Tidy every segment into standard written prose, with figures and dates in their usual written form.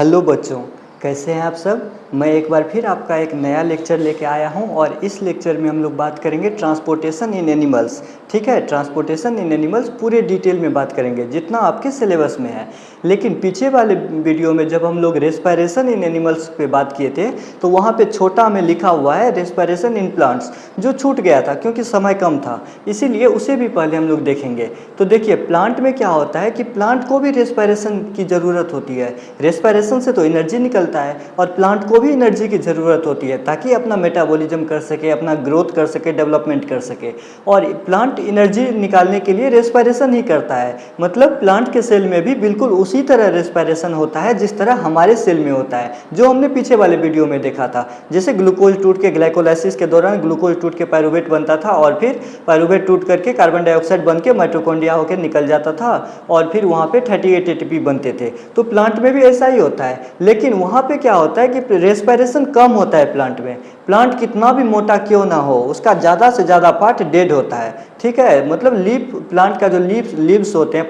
Hello बच्चों, कैसे हैं आप सब। मैं एक बार फिर आपका एक नया लेक्चर लेके आया हूं और इस लेक्चर में हम लोग बात करेंगे ट्रांसपोर्टेशन इन एनिमल्स। ठीक है, ट्रांसपोर्टेशन इन एनिमल्स पूरे डिटेल में बात करेंगे जितना आपके सिलेबस में है। लेकिन पीछे वाले वीडियो में जब हम लोग रेस्पिरेशन इन एनिमल्स पे बात किए थे तो वहाँ पे छोटा में लिखा हुआ है रेस्पिरेशन इन प्लांट्स, जो छूट गया था क्योंकि समय कम था, इसीलिए उसे भी पहले हम लोग देखेंगे। तो देखिए, प्लांट में क्या होता है कि प्लांट को भी रेस्पिरेशन की ज़रूरत होती है। रेस्पिरेशन से तो एनर्जी निकलता है और प्लांट को भी एनर्जी की ज़रूरत होती है ताकि अपना मेटाबॉलिज्म कर सके, अपना ग्रोथ कर सके, डेवलपमेंट कर सके। और प्लांट एनर्जी निकालने के लिए रेस्पिरेशन ही करता है। मतलब प्लांट के सेल में भी बिल्कुल उसी तरह रेस्पिरेशन होता है जिस तरह हमारे सेल में होता है, जो हमने पीछे वाले वीडियो में देखा था। जैसे ग्लूकोज टूट के ग्लाइकोलाइसिस के दौरान ग्लूकोज टूट के पायरुवेट बनता था और फिर पायरुवेट टूट करके कार्बन डाइऑक्साइड बन के माइटोकॉन्ड्रिया होकर निकल जाता था और फिर वहाँ पे 38 एटीपी बनते थे। तो प्लांट में भी ऐसा ही होता है, लेकिन वहाँ पे क्या होता है कि रेस्पिरेशन कम होता है प्लांट में। प्लांट कितना भी मोटा क्यों ना हो, उसका ज़्यादा से ज़्यादा पार्ट डेड होता है। ठीक है, मतलब लीफ, प्लांट का जो लीव्स होते हैं,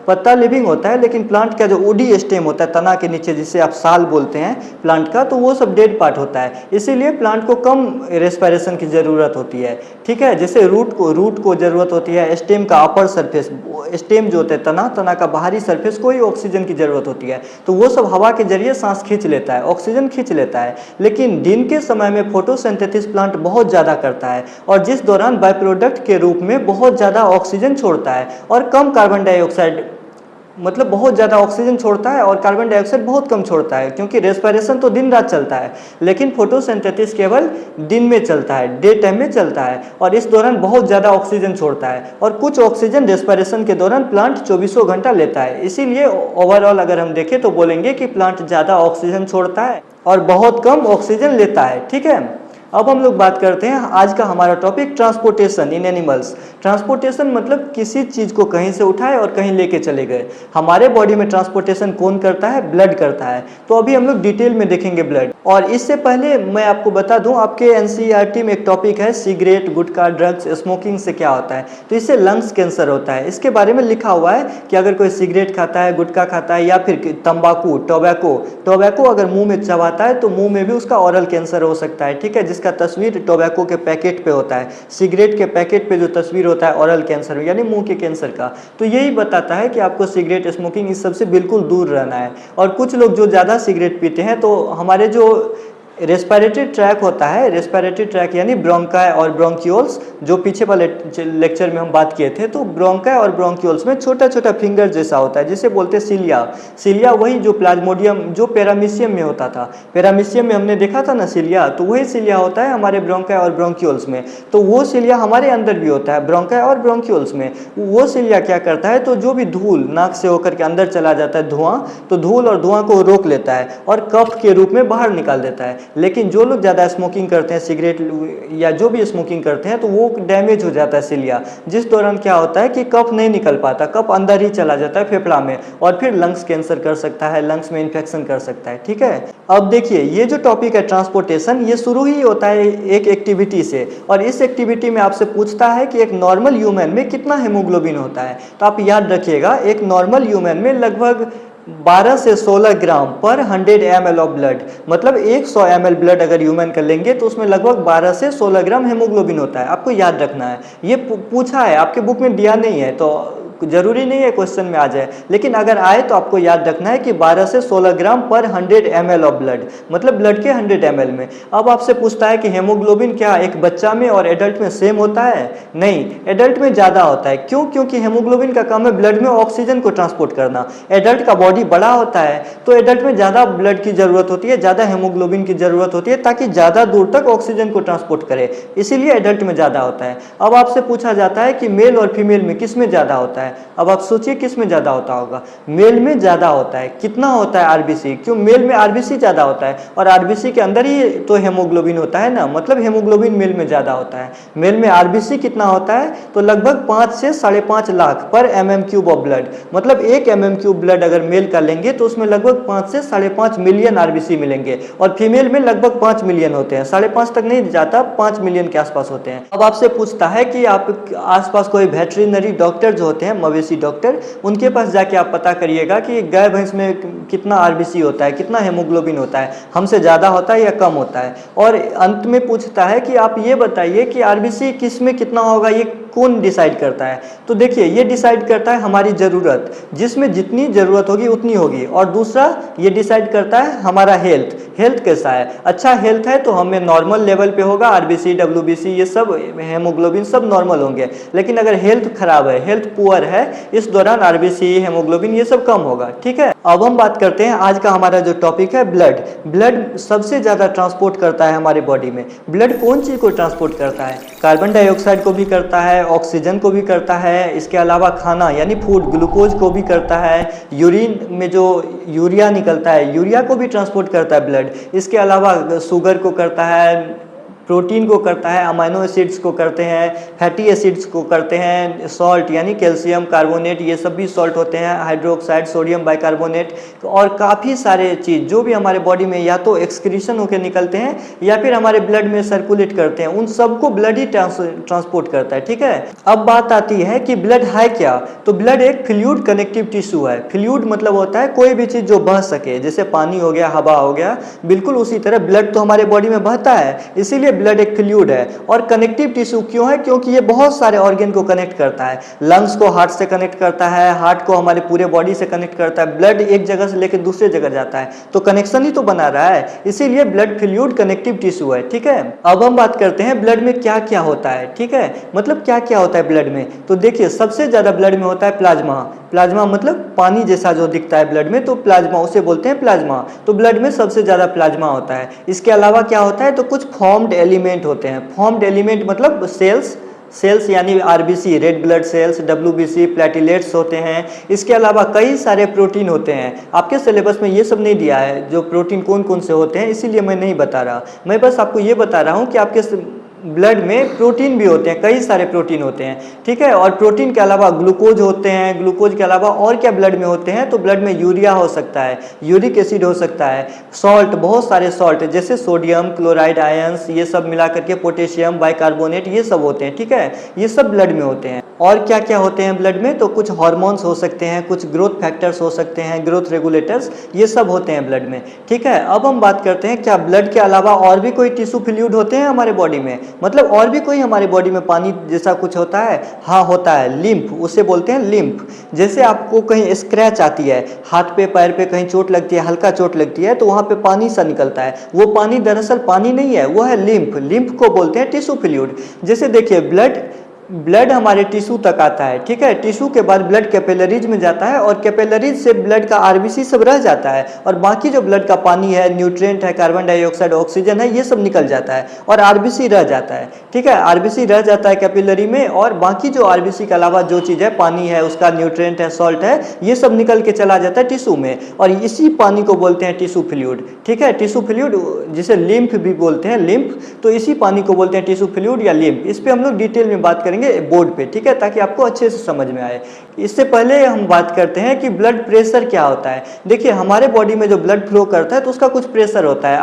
पत्ता लिविंग होता है, लेकिन प्लांट का जो वुडी स्टेम होता है तना के नीचे, जिसे आप साल बोलते हैं प्लांट का, तो वो सब डेड पार्ट होता है। इसीलिए प्लांट को कम रेस्पिरेशन की ज़रूरत होती है। ठीक है, जैसे रूट को ज़रूरत होती है, स्टेम का अपर सरफेस, स्टेम जो होता है तना का बाहरी सरफेस को ही ऑक्सीजन की ज़रूरत होती है, तो वो सब हवा के जरिए सांस खींच लेता है, ऑक्सीजन खींच लेता है। लेकिन दिन के समय में फोटोसिंथेसिस प्लांट बहुत ज़्यादा करता है और जिस दौरान बाय प्रोडक्ट के रूप में बहुत ज़्यादा ऑक्सीजन छोड़ता है और कम कार्बन डाइऑक्साइड, मतलब बहुत ज़्यादा ऑक्सीजन छोड़ता है और कार्बन डाइऑक्साइड बहुत कम छोड़ता है, क्योंकि रेस्पिरेशन तो दिन रात चलता है लेकिन फोटोसिंथेसिस केवल दिन में चलता है, डे टाइम में चलता है और इस दौरान बहुत ज़्यादा ऑक्सीजन छोड़ता है और कुछ ऑक्सीजन रेस्पिरेशन के दौरान प्लांट 24 घंटा लेता है। इसीलिए ओवरऑल अगर हम देखें तो बोलेंगे कि प्लांट ज़्यादा ऑक्सीजन छोड़ता है और बहुत कम ऑक्सीजन लेता है। ठीक है, अब हम लोग बात करते हैं आज का हमारा टॉपिक ट्रांसपोर्टेशन इन एनिमल्स। ट्रांसपोर्टेशन मतलब किसी चीज़ को कहीं से उठाए और कहीं लेके चले गए। हमारे बॉडी में ट्रांसपोर्टेशन कौन करता है? ब्लड करता है। तो अभी हम लोग डिटेल में देखेंगे ब्लड। और इससे पहले मैं आपको बता दूं, आपके एनसीईआरटी में एक टॉपिक है सिगरेट, गुटखा, ड्रग्स, स्मोकिंग से क्या होता है। तो इससे लंग्स कैंसर होता है। इसके बारे में लिखा हुआ है कि अगर कोई सिगरेट खाता है, गुटखा खाता है या फिर तंबाकू, टोबैको अगर मुंह में चबाता है तो मुंह में भी उसका ओरल कैंसर हो सकता है। ठीक है, जिसका तस्वीर टोबैको के पैकेट पे होता है, सिगरेट के पैकेट पे जो तस्वीर होता है ओरल कैंसर यानी मुंह के कैंसर का, तो यही बताता है कि आपको सिगरेट, स्मोकिंग इस सब से बिल्कुल दूर रहना है। और कुछ लोग जो ज़्यादा सिगरेट पीते हैं तो हमारे जो रेस्पिरेटरी ट्रैक होता है, रेस्पिरेटरी ट्रैक यानी ब्रोंकाई और ब्रोंक्यूल्स, जो पीछे वाले लेक्चर में हम बात किए थे, तो ब्रोंकाई और ब्रोंक्यूल्स में छोटा छोटा फिंगर जैसा होता है जिसे बोलते हैं सिलिया वही जो प्लाज्मोडियम, जो पैरामीशियम में होता था, पैरामीशियम में हमने देखा था ना सिलिया, तो वही सिलिया होता है हमारे ब्रोंकाई और ब्रोंक्यूल्स में। तो वो सिलिया हमारे अंदर भी होता है ब्रोंकाई और ब्रोंक्यूल्स में। वो सिलिया क्या करता है, तो जो भी धूल नाक से होकर के अंदर चला जाता है धुआं, तो धूल और धुआं को रोक लेता है और कफ के रूप में बाहर निकाल देता है। लेकिन जो लोग ज़्यादा स्मोकिंग करते हैं, सिगरेट या जो भी स्मोकिंग करते हैं, तो वो डैमेज हो जाता है सिलिया, जिस दौरान क्या होता है कि कफ नहीं निकल पाता, कफ अंदर ही चला जाता है फेफड़ा में और फिर लंग्स कैंसर कर सकता है, लंग्स में इन्फेक्शन कर सकता है। ठीक है, अब देखिए ये जो टॉपिक है ट्रांसपोर्टेशन, ये शुरू ही होता है एक एक्टिविटी से और इस एक्टिविटी में आपसे पूछता है कि एक नॉर्मल ह्यूमन में कितना हेमोग्लोबिन होता है। तो आप याद रखिएगा, एक नॉर्मल ह्यूमन में लगभग 12 से 16 ग्राम पर 100 ml ऑफ ब्लड, मतलब 100 ml ब्लड अगर ह्यूमन का लेंगे तो उसमें लगभग 12 से 16 ग्राम हेमोग्लोबिन होता है। आपको याद रखना है, ये पूछा है, आपके बुक में दिया नहीं है तो जरूरी नहीं है क्वेश्चन में आ जाए, लेकिन अगर आए तो आपको याद रखना है कि 12 से 16 ग्राम पर 100 ml ऑफ ब्लड, मतलब ब्लड के 100 ml में। अब आपसे पूछता है कि हेमोग्लोबिन क्या एक बच्चा में और एडल्ट में सेम होता है? नहीं, एडल्ट में ज़्यादा होता है। क्यों? क्योंकि हेमोग्लोबिन का काम है ब्लड में ऑक्सीजन को ट्रांसपोर्ट करना। एडल्ट का बॉडी बड़ा होता है तो एडल्ट में ज़्यादा ब्लड की ज़रूरत होती है, ज़्यादा हेमोग्लोबिन की ज़रूरत होती है ताकि ज़्यादा दूर तक ऑक्सीजन को ट्रांसपोर्ट करे, इसीलिए एडल्ट में ज़्यादा होता है। अब आपसे पूछा जाता है कि मेल और फीमेल में किस में ज़्यादा होता है। अब आप सोचिए किस में ज़्यादा होता होगा? मेल में ज़्यादा होता है। कितना होता है? आरबीसी। क्यों? मेल में आरबीसी ज़्यादा होता है और आरबीसी के अंदर ही तो हेमोग्लोबिन होता है ना, मतलब हेमोग्लोबिन मेल में ज़्यादा होता है। मेल में आरबीसी कितना होता है? तो लगभग 5 से 5.5 लाख पर mm³ ऑफ ब्लड, मतलब 1 mm³ ब्लड अगर मेल का लेंगे तो उसमें लगभग 5 से 5.5 मिलियन आरबीसी मिलेंगे और फीमेल में लगभग 5 मिलियन होते हैं। 5.5 तक नहीं जाता, 5 मिलियन के आसपास होते हैं। अब आपसे पूछता है कि आप आसपास कोई वेटरिनरी डॉक्टर जो होते हैं, मवेशी डॉक्टर, उनके पास जाके आप पता करिएगा कि गाय भैंस में कितना आरबीसी होता है, कितना हेमोग्लोबिन होता है, हमसे ज़्यादा होता है या कम होता है। और अंत में पूछता है कि आप ये बताइए कि आरबीसी किस में कितना होगा, ये कौन डिसाइड करता है। तो देखिए ये डिसाइड करता है हमारी ज़रूरत, जिसमें जितनी ज़रूरत होगी उतनी होगी। और दूसरा ये डिसाइड करता है हमारा हेल्थ, हेल्थ कैसा है। अच्छा हेल्थ है तो हमें नॉर्मल लेवल पे होगा, आरबीसी डब्ल्यूबीसी ये सब हेमोग्लोबिन सब नॉर्मल होंगे। लेकिन अगर हेल्थ खराब है, हेल्थ पुअर है, इस दौरान आरबीसी हेमोग्लोबिन ये सब कम होगा। ठीक है, अब हम बात करते हैं आज का हमारा जो टॉपिक है ब्लड। ब्लड सबसे ज़्यादा ट्रांसपोर्ट करता है हमारे बॉडी में। ब्लड कौन चीज़ को ट्रांसपोर्ट करता है? कार्बन डाइऑक्साइड को भी करता है, ऑक्सीजन को भी करता है, इसके अलावा खाना यानी फूड ग्लूकोज को भी करता है, यूरिन में जो यूरिया निकलता है यूरिया को भी ट्रांसपोर्ट करता है ब्लड। इसके अलावा शुगर को करता है, प्रोटीन को करता है, अमाइनो एसिड्स को करते हैं, फैटी एसिड्स को करते हैं, सॉल्ट यानी कैल्शियम कार्बोनेट ये सब भी सॉल्ट होते हैं, हाइड्रोक्साइड सोडियम बाइकार्बोनेट, और काफ़ी सारे चीज़ जो भी हमारे बॉडी में या तो एक्सक्रीशन होकर निकलते हैं या फिर हमारे ब्लड में सर्कुलेट करते हैं, उन सबको ब्लड ही ट्रांसपोर्ट करता है। ठीक है, अब बात आती है कि ब्लड है क्या। तो ब्लड एक फ्लूइड कनेक्टिव टिश्यू है। फ्लूइड मतलब होता है कोई भी चीज़ जो बह सके, जैसे पानी हो गया, हवा हो गया, बिल्कुल उसी तरह ब्लड तो हमारे बॉडी में बहता है, इसीलिए ब्लड एक फ्लूइड है। और कनेक्टिव टिश्यू क्यों है? क्योंकि ये बहुत सारे ऑर्गन को कनेक्ट करता है। लंग्स को हार्ट से कनेक्ट करता है, हार्ट को हमारे पूरे बॉडी से कनेक्ट करता है, ब्लड एक जगह से लेकर दूसरे जगह जाता है, तो कनेक्शन ही तो बना रहा है, इसीलिए ब्लड फ्लूइड कनेक्टिव टिश्यू है। ठीक है, अब हम बात करते हैं ब्लड में क्या क्या होता है। ठीक है, मतलब क्या क्या होता है ब्लड में। तो देखिए सबसे ज़्यादा ब्लड में होता है प्लाज्मा। प्लाज्मा मतलब पानी जैसा जो दिखता है ब्लड में, तो प्लाज्मा उसे बोलते हैं प्लाज्मा। तो ब्लड में सबसे ज़्यादा प्लाज्मा होता है। इसके अलावा क्या होता है, तो कुछ फॉर्म्ड एलिमेंट होते हैं। फॉर्म्ड एलिमेंट मतलब सेल्स यानी RBC red blood cells, WBC platelets होते हैं। इसके अलावा कई सारे प्रोटीन होते हैं। आपके सिलेबस में ये सब नहीं दिया है जो प्रोटीन कौन कौन से होते हैं, इसीलिए मैं नहीं बता रहा। मैं बस आपको ये बता रहा हूँ कि आपके ब्लड में प्रोटीन भी होते हैं, कई सारे प्रोटीन होते हैं। ठीक है, और प्रोटीन के अलावा ग्लूकोज होते हैं। ग्लूकोज के अलावा और क्या ब्लड में होते हैं, तो ब्लड में यूरिया हो सकता है, यूरिक एसिड हो सकता है, सॉल्ट बहुत सारे सॉल्ट जैसे सोडियम क्लोराइड आयंस ये सब मिला करके, पोटेशियम बाइकार्बोनेट ये सब होते हैं। ठीक है, ये सब ब्लड में होते हैं। और क्या क्या होते हैं ब्लड में, तो कुछ हार्मोन्स हो सकते हैं, कुछ ग्रोथ फैक्टर्स हो सकते हैं, ग्रोथ रेगुलेटर्स ये सब होते हैं ब्लड में। ठीक है, अब हम बात करते हैं क्या ब्लड के अलावा और भी कोई टिश्यू फ्लूइड होते हैं हमारे बॉडी में, मतलब और भी कोई हमारे बॉडी में पानी जैसा कुछ होता है। हाँ होता है, लिम्फ उसे बोलते हैं लिम्फ। जैसे आपको कहीं स्क्रैच आती है, हाथ पे पैर पे कहीं चोट लगती है, हल्का चोट लगती है, तो वहाँ पे पानी सा निकलता है, वो पानी दरअसल पानी नहीं है, वो है लिम्फ। लिम्फ को बोलते हैं टिश्यू फ्लूइड। जैसे देखिए ब्लड हमारे टिश्यू तक आता है। ठीक है, टिश्यू के बाद ब्लड कैपिलरीज में जाता है, और कैपिलरीज से ब्लड का आरबीसी सब रह जाता है, और बाकी जो ब्लड का पानी है, न्यूट्रिएंट है, कार्बन डाइऑक्साइड ऑक्सीजन है, ये सब निकल जाता है और आरबीसी रह जाता है। ठीक है, आरबीसी रह जाता है कैपिलरी में, और बाकी जो आरबीसी के अलावा जो चीज़ है, पानी है, उसका न्यूट्रिएंट है, सॉल्ट है, ये सब निकल के चला जाता है टिश्यू में, और इसी पानी को बोलते हैं टिश्यू फ्लूइड। ठीक है, टिश्यू फ्लूइड जिसे लिम्फ भी बोलते हैं, लिम्फ, तो इसी पानी को बोलते हैं टिश्यू फ्लूइड या लिम्फ। इस पर हम लोग डिटेल में बात करेंगे बोर्ड पे। ठीक है, ताकि आपको अच्छे से समझ में आए। इससे पहले हम बात करते हैं कि ब्लड प्रेशर क्या होता है। देखिए हमारे बॉडी में जो ब्लड फ्लो करता है तो उसका कुछ प्रेशर होता है।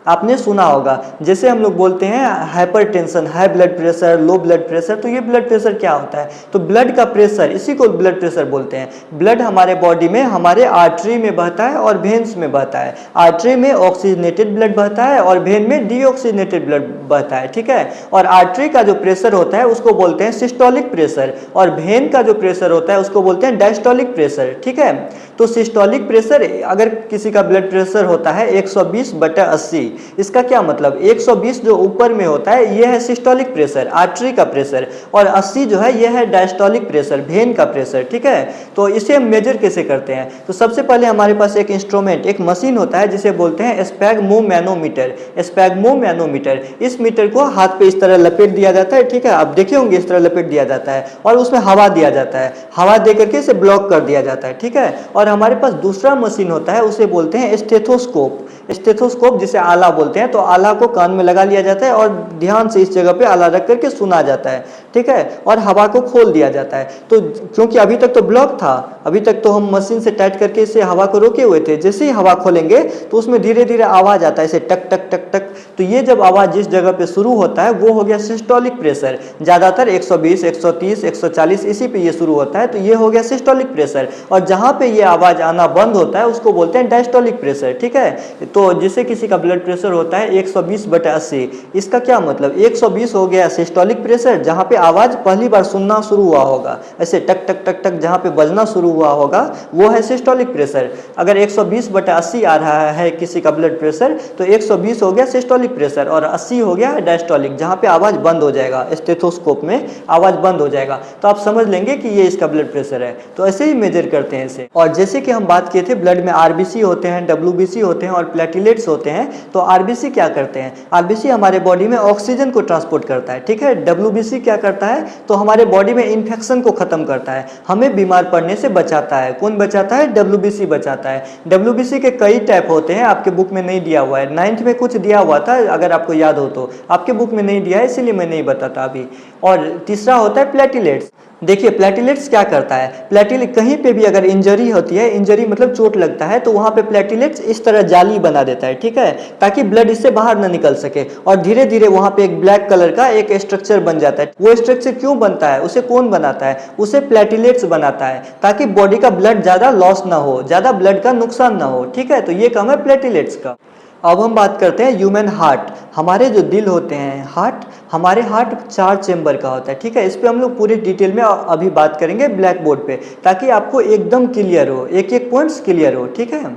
आपने सुना होगा, जैसे हम लोग बोलते हैं hypertension, high blood pressure, low blood pressure, तो ये ब्लड प्रेशर क्या होता है, तो ब्लड का प्रेशर, इसी को ब्लड प्रेशर बोलते हैं। ब्लड हमारे बॉडी में हमारे आर्टरी में बहता है और वेन्स में बहता है। आर्टरी में ऑक्सीजनेटेड ब्लड बहता है और वेन में डीऑक्सीजनेटेड ब्लड बहता है। ठीक है, और आर्टरी का जो प्रेशर होता है उसको बोलते हैं सिस्टोलिक प्रेशर, और वेन का जो प्रेशर होता है उसको बोलते हैं डायस्टोलिक प्रेशर। ठीक है, तो सिस्टोलिक प्रेशर, अगर किसी का ब्लड प्रेशर होता है 120/80, इसका क्या मतलब, 120 जो ऊपर में होता है ये है सिस्टोलिक प्रेशर, आर्टरी का प्रेशर, और 80 जो है ये है डायस्टोलिक प्रेशर, वेन का प्रेशर। ठीक है, तो इसे हम मेजर कैसे करते हैं, तो सबसे पहले हमारे पास एक इंस्ट्रूमेंट, एक मशीन होता है जिसे बोलते हैं स्पैग्मोमैनोमीटर। स्पैग्मोमैनोमीटर, इस मीटर को हाथ पे इस तरह लपेट दिया जाता है। ठीक है, आप देखे होंगे इस तरह लपेट दिया जाता है, और उसमें हवा दिया जाता है, हवा दे करके इसे ब्लॉक कर दिया जाता है। ठीक है, और हमारे पास दूसरा मशीन होता है, उसे बोलते हैं स्टेथोस्कोप। स्टेथोस्कोप जिसे आला बोलते हैं, तो आला को कान में लगा लिया जाता है और ध्यान से इस जगह पे आला रख करके सुना जाता है। ठीक है, और हवा को खोल दिया जाता है। तो क्योंकि अभी तक तो ब्लॉक था, अभी तक तो हम मशीन से टाइट करके इसे हवा को रोके हुए थे, जैसे ही हवा खोलेंगे तो उसमें धीरे धीरे आवाज़ आता है, ऐसे टक टक टक टक। तो ये जब आवाज़ जिस जगह पे शुरू होता है वो हो गया सिस्टोलिक प्रेशर। ज़्यादातर 120, 130, 140 इसी पे ये शुरू होता है, तो ये हो गया सिस्टोलिक प्रेशर। और जहाँ पे ये आवाज़ आना बंद होता है उसको बोलते हैं डायस्टोलिक प्रेशर, ठीक है। तो जिससे किसी का ब्लड प्रेशर होता है 120/80, इसका क्या मतलब 120 हो गया सिस्टोलिक प्रेशर, जहाँ पे आवाज़ पहली बार सुनना शुरू हुआ होगा, ऐसे टक टक टक टक जहाँ पे बजना शुरू हुआ होगा वो है सिस्टोलिक प्रेशर। अगर 120/80 आ रहा है किसी का ब्लड प्रेशर तो 120 हो गया सिस्टोलिक प्रेशर और 80 हो गया डायस्टोलिक, जहाँ पे आवाज़ बंद हो जाएगा, स्टेथोस्कोप में आवाज़ बंद हो जाएगा। तो आप समझ लेंगे कि ये इसका ब्लड प्रेशर है। तो ऐसे ही मेजर करते हैं इसे। और जैसे कि हम बात किए थे ब्लड में आरबीसी होते हैं, डब्ल्यूबीसी होते हैं और प्लेटलेट्स होते हैं। तो आरबीसी क्या करते हैं, आरबीसी हमारे बॉडी में ऑक्सीजन को ट्रांसपोर्ट करता है, ठीक है। डब्ल्यूबीसी क्या करता है, तो हमारे बॉडी में इन्फेक्शन को खत्म करता है, हमें बीमार पड़ने से बचाता है। कौन बचाता है, डब्ल्यूबीसी बचाता है। डब्ल्यूबीसी के कई टाइप होते हैं, आपके बुक में नहीं दिया हुआ है, 9th में कुछ दिया हुआ था अगर आपको याद हो तो, आपके बुक में नहीं दिया है इसीलिए मैं नहीं बताता अभी। और तीसरा होता है प्लेटलेट्स। देखिए प्लेटलेट्स क्या करता है, प्लेटलेट कहीं पे भी अगर इंजरी होती है, इंजरी मतलब चोट लगता है, तो वहाँ पे प्लेटलेट्स इस तरह जाली बना देता है, ठीक है, ताकि ब्लड इससे बाहर ना निकल सके। और धीरे धीरे वहाँ पे एक ब्लैक कलर का एक स्ट्रक्चर बन जाता है। वो स्ट्रक्चर क्यों बनता है, उसे कौन बनाता है, उसे प्लेटलेट्स बनाता है, ताकि बॉडी का ब्लड ज़्यादा लॉस ना हो, ज़्यादा ब्लड का नुकसान ना हो, ठीक है। तो ये काम है प्लेटलेट्स का। अब हम बात करते हैं ह्यूमन हार्ट। हमारे जो दिल होते हैं, हार्ट, हमारे हार्ट 4 चेंबर का होता है, ठीक है। इस पे हम लोग पूरी डिटेल में अभी बात करेंगे ब्लैक बोर्ड पे, ताकि आपको एकदम क्लियर हो, एक एक पॉइंट्स क्लियर हो, ठीक है।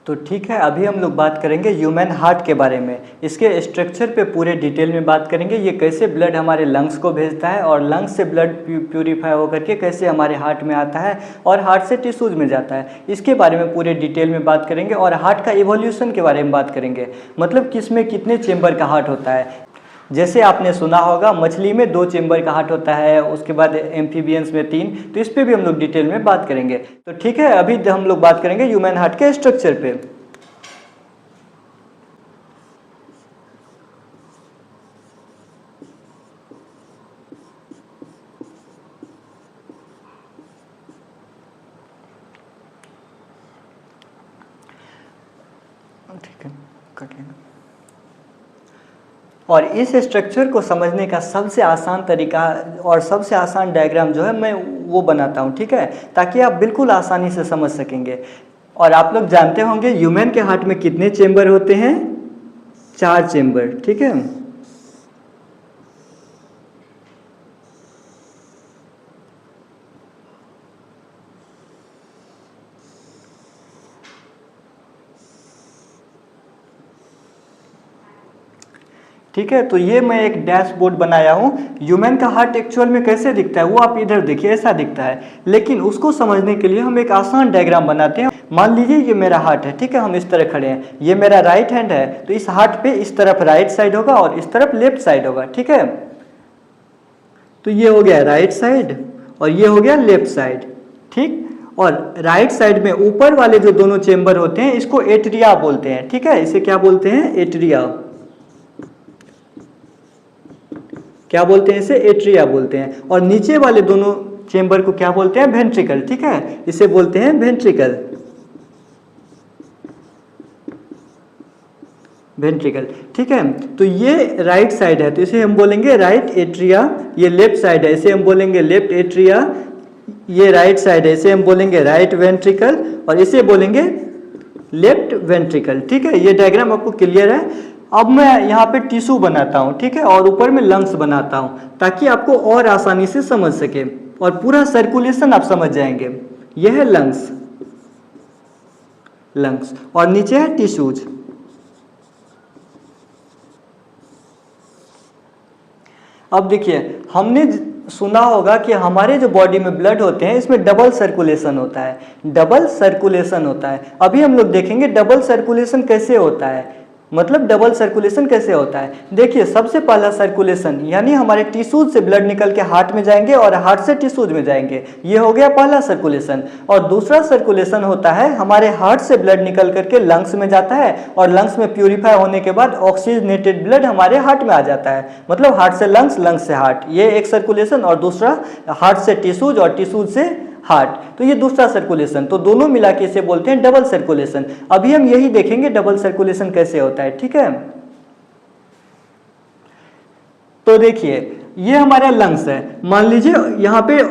तो ठीक है, अभी हम लोग बात करेंगे ह्यूमन हार्ट के बारे में। इसके स्ट्रक्चर पे पूरे डिटेल में बात करेंगे, ये कैसे ब्लड हमारे लंग्स को भेजता है और लंग्स से ब्लड प्यूरिफाई होकर के कैसे हमारे हार्ट में आता है और हार्ट से टिश्यूज में जाता है, इसके बारे में पूरे डिटेल में बात करेंगे। और हार्ट का इवोल्यूशन के बारे में बात करेंगे, मतलब किसमें कितने चेम्बर का हार्ट होता है। जैसे आपने सुना होगा मछली में 2 चेम्बर का हार्ट होता है, उसके बाद एम्फीबियंस में 3, तो इस पे भी हम लोग डिटेल में बात करेंगे। तो ठीक है, अभी हम लोग बात करेंगे ह्यूमन हार्ट के स्ट्रक्चर पे। ठीक है, कट लेना। और इस स्ट्रक्चर को समझने का सबसे आसान तरीका और सबसे आसान डायग्राम जो है मैं वो बनाता हूँ, ठीक है, ताकि आप बिल्कुल आसानी से समझ सकेंगे। और आप लोग जानते होंगे ह्यूमन के हार्ट में कितने चेंबर होते हैं, 4 चेंबर, ठीक है। ठीक है, तो ये मैं एक डैशबोर्ड बनाया हूँ। ह्यूमन का हार्ट एक्चुअल में कैसे दिखता है वो आप इधर देखिए, ऐसा दिखता है। लेकिन उसको समझने के लिए हम एक आसान डायग्राम बनाते हैं। मान लीजिए ये मेरा हार्ट है, ठीक है, हम इस तरह खड़े हैं, ये मेरा राइट हैंड है, तो इस हार्ट पे इस तरफ राइट साइड होगा और इस तरफ लेफ्ट साइड होगा, ठीक है। तो ये हो गया राइट साइड और ये हो गया लेफ्ट साइड, ठीक। और राइट साइड में ऊपर वाले जो दोनों चेंबर होते हैं इसको एट्रिया बोलते हैं, ठीक है। इसे क्या बोलते हैं, एट्रिया। क्या बोलते हैं इसे, एट्रिया बोलते हैं। और नीचे वाले दोनों चेंबर को क्या बोलते हैं, वेंट्रिकल, ठीक है, इसे बोलते हैं वेंट्रिकल, वेंट्रिकल, ठीक है। तो ये राइट साइड है तो इसे हम बोलेंगे राइट एट्रिया, ये लेफ्ट साइड है इसे हम बोलेंगे लेफ्ट एट्रिया, ये राइट साइड है इसे हम बोलेंगे राइट वेंट्रिकल और इसे बोलेंगे लेफ्ट वेंट्रिकल, ठीक है। ये डायग्राम आपको क्लियर है। अब मैं यहाँ पे टिश्यू बनाता हूँ, ठीक है, और ऊपर में लंग्स बनाता हूँ, ताकि आपको और आसानी से समझ सके और पूरा सर्कुलेशन आप समझ जाएंगे। यह है लंग्स, लंग्स, और नीचे है टिश्यूज। अब देखिए, हमने सुना होगा कि हमारे जो बॉडी में ब्लड होते हैं इसमें डबल सर्कुलेशन होता है, डबल सर्कुलेशन होता है। अभी हम लोग देखेंगे डबल सर्कुलेशन कैसे होता है। मतलब डबल सर्कुलेशन कैसे होता है? देखिए, सबसे पहला सर्कुलेशन यानी हमारे टिश्यूज से ब्लड निकल के हार्ट में जाएंगे और हार्ट से टिश्यूज में जाएंगे, ये हो गया पहला सर्कुलेशन। और दूसरा सर्कुलेशन होता है हमारे हार्ट से ब्लड निकल करके लंग्स में जाता है और लंग्स में प्यूरिफाई होने के बाद ऑक्सीजनेटेड ब्लड हमारे हार्ट में आ जाता है, मतलब हार्ट से लंग्स, लंग्स से हार्ट, ये एक सर्कुलेशन। और दूसरा हार्ट से टिश्यूज और टिश्यूज से हार्ट, तो ये दूसरा सर्कुलेशन। तो दोनों मिला के इसे बोलते हैं डबल सर्कुलेशन। अभी हम यही देखेंगे डबल सर्कुलेशन कैसे होता है, ठीक है। तो देखिए, ये हमारा लंग्स है, मान लीजिए यहाँ पे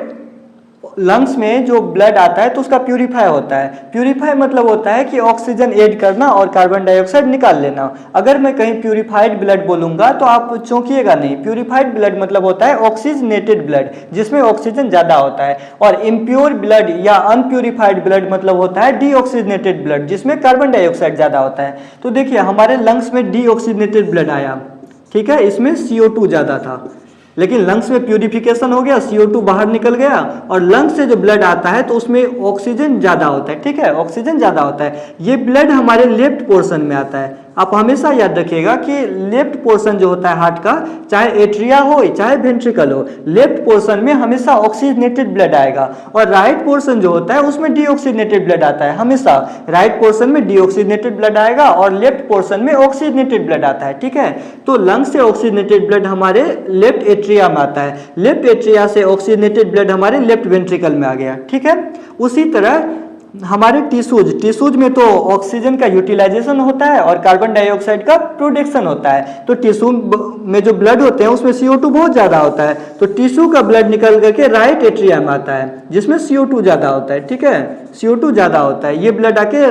लंग्स में जो ब्लड आता है तो उसका प्यूरिफाई होता है। प्यूरिफाई मतलब होता है कि ऑक्सीजन ऐड करना और कार्बन डाइऑक्साइड निकाल लेना। अगर मैं कहीं प्यूरिफाइड ब्लड बोलूंगा तो आप चौंकिएगा नहीं। प्यूरिफाइड ब्लड मतलब होता है ऑक्सीजनेटेड ब्लड, जिसमें ऑक्सीजन ज़्यादा होता है। और इम्प्योर ब्लड या अनप्यूरिफाइड ब्लड मतलब होता है डीऑक्सीजनेटेड ब्लड, जिसमें कार्बन डाइऑक्साइड ज़्यादा होता है। तो देखिए, हमारे लंग्स में डीऑक्सीजनेटेड ब्लड आया, ठीक है, इसमें CO2 ज़्यादा था, लेकिन लंग्स में प्यूरिफिकेशन हो गया, CO2 बाहर निकल गया और लंग्स से जो ब्लड आता है तो उसमें ऑक्सीजन ज़्यादा होता है, ठीक है, ऑक्सीजन ज़्यादा होता है। ये ब्लड हमारे लेफ्ट पोर्शन में आता है। आप हमेशा याद रखिएगा कि लेफ्ट पोर्शन जो होता है हार्ट का, चाहे एट्रिया हो चाहे वेंट्रिकल हो, लेफ्ट पोर्शन में हमेशा ऑक्सीजनेटेड ब्लड आएगा और राइट पोर्शन जो होता है उसमें डीऑक्सीजनेटेड ब्लड आता है। हमेशा राइट पोर्शन में डीऑक्सीजनेटेड ब्लड आएगा और लेफ्ट पोर्शन में ऑक्सीजनेटेड ब्लड आता है, ठीक है। तो लंग से ऑक्सीजनेटेड ब्लड हमारे लेफ्ट एट्रिया में आता है, लेफ्ट एट्रिया से ऑक्सीजनेटेड ब्लड हमारे लेफ्ट वेंट्रिकल में आ गया, ठीक है। उसी तरह हमारे टिश्यूज में तो ऑक्सीजन का यूटिलाइजेशन होता है और कार्बन डाइऑक्साइड का प्रोडक्शन होता है। तो टिश्यू में जो ब्लड होते हैं उसमें CO2 बहुत ज़्यादा होता है, तो टिश्यू का ब्लड निकल करके राइट एट्रिया में आता है जिसमें CO2 ज़्यादा होता है, ठीक है, CO2 ज़्यादा होता है। ये ब्लड आके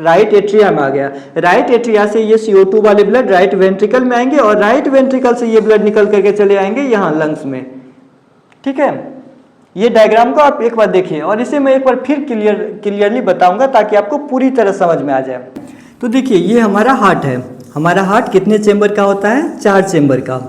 राइट एट्रिया में आ गया। राइट एट्रिया से ये CO2 वाले ब्लड राइट वेंट्रिकल में आएंगे और राइट वेंट्रिकल से ये ब्लड निकल करके चले आएंगे यहाँ लंग्स में, ठीक है। ये डायग्राम को आप एक बार देखिए और इसे मैं एक बार फिर क्लियरली बताऊंगा ताकि आपको पूरी तरह समझ में आ जाए। तो देखिए, ये हमारा हार्ट है। हमारा हार्ट कितने चेंबर का होता है? 4 चेंबर का,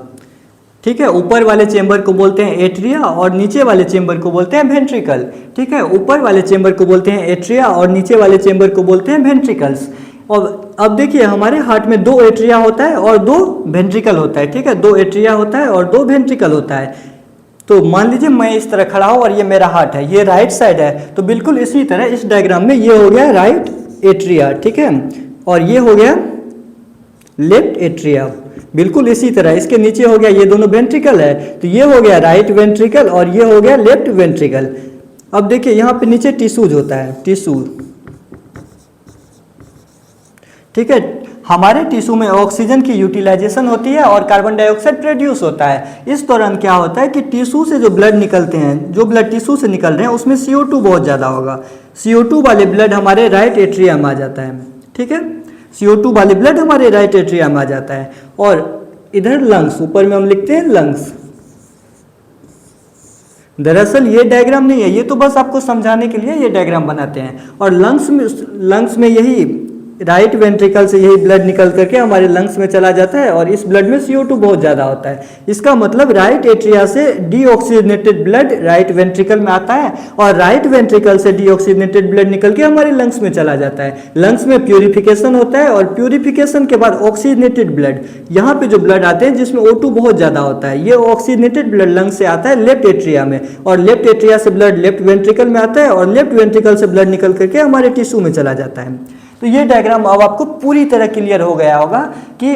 ठीक है। ऊपर वाले चेंबर को बोलते हैं एट्रिया और नीचे वाले चेंबर को बोलते हैं वेंट्रिकल, ठीक है। ऊपर वाले चेंबर को बोलते हैं एट्रिया और नीचे वाले चेंबर को बोलते हैं वेंट्रिकल्स। और अब देखिए, हमारे हार्ट में 2 एट्रिया होता है और 2 वेंट्रिकल होता है, ठीक है। 2 एट्रिया होता है और 2 वेंट्रिकल होता है। तो मान लीजिए मैं इस तरह खड़ा हूँ और ये मेरा हार्ट है, ये राइट साइड है, तो बिल्कुल इसी तरह इस डायग्राम में ये हो गया राइट एट्रिया, ठीक है, और ये हो गया लेफ्ट एट्रिया। बिल्कुल इसी तरह इसके नीचे हो गया, ये दोनों वेंट्रिकल है, तो ये हो गया राइट वेंट्रिकल और ये हो गया लेफ्ट वेंट्रिकल। अब देखिए, यहाँ पे नीचे टिश्यूज होता है, टिश्यू, ठीक है। हमारे टिश्यू में ऑक्सीजन की यूटिलाइजेशन होती है और कार्बन डाइऑक्साइड प्रोड्यूस होता है। इस दौरान क्या होता है कि टिश्यू से जो ब्लड निकलते हैं, जो ब्लड टिश्यू से निकल रहे हैं उसमें CO2 बहुत ज़्यादा होगा। CO2 वाले ब्लड हमारे राइट एट्रिया में आ जाता है, ठीक है। CO2 वाले ब्लड हमारे राइट एट्रिया में आ जाता है। और इधर लंग्स, ऊपर में हम लिखते हैं लंग्स। दरअसल ये डायग्राम नहीं है, ये तो बस आपको समझाने के लिए ये डायग्राम बनाते हैं। और लंग्स में यही राइट वेंट्रिकल से यही ब्लड निकल करके हमारे लंग्स में चला जाता है और इस ब्लड में CO2 बहुत ज़्यादा होता है। इसका मतलब राइट एट्रिया से डीऑक्सीजनेटेड ब्लड राइट वेंट्रिकल में आता है और राइट वेंट्रिकल से डीऑक्सीजनेटेड ब्लड निकल के हमारे लंग्स में चला जाता है। लंग्स में प्यूरिफिकेशन होता है और प्यूरिफिकेशन के बाद ऑक्सीजनेटेड ब्लड, यहाँ पे जो ब्लड आते हैं जिसमें O2 बहुत ज़्यादा होता है, ये ऑक्सीजनेटेड ब्लड लंग्स से आता है लेफ्ट एट्रिया में और लेफ्ट एट्रिया से ब्लड लेफ्ट वेंट्रिकल में आता है और लेफ्ट वेंट्रिकल से ब्लड निकल करके हमारे टिश्यू में चला जाता है। तो ये डायग्राम अब आपको पूरी तरह क्लियर हो गया होगा कि,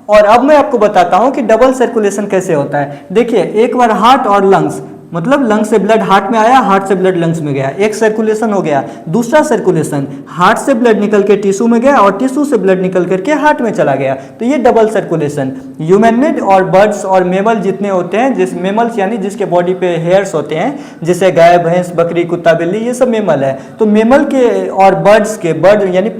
और अब मैं आपको बताता हूं कि डबल सर्कुलेशन कैसे होता है। देखिए, एक बार हार्ट और लंग्स, मतलब लंग्स से ब्लड हार्ट में आया, हार्ट से ब्लड लंग्स में गया, एक सर्कुलेशन हो गया। दूसरा सर्कुलेशन, हार्ट से ब्लड निकल के टिश्यू में गया और टिश्यू से ब्लड निकल करके हार्ट में चला गया, तो ये डबल सर्कुलेशन। ह्यूमन में और बर्ड्स और मेमल जितने होते हैं, जिस मेमल्स यानी जिसके बॉडी पे हेयर्स होते हैं, जैसे गाय, भैंस, बकरी, कुत्ता, बिल्ली, ये सब मेमल है। तो मेमल के और बर्ड्स के, बर्ड यानी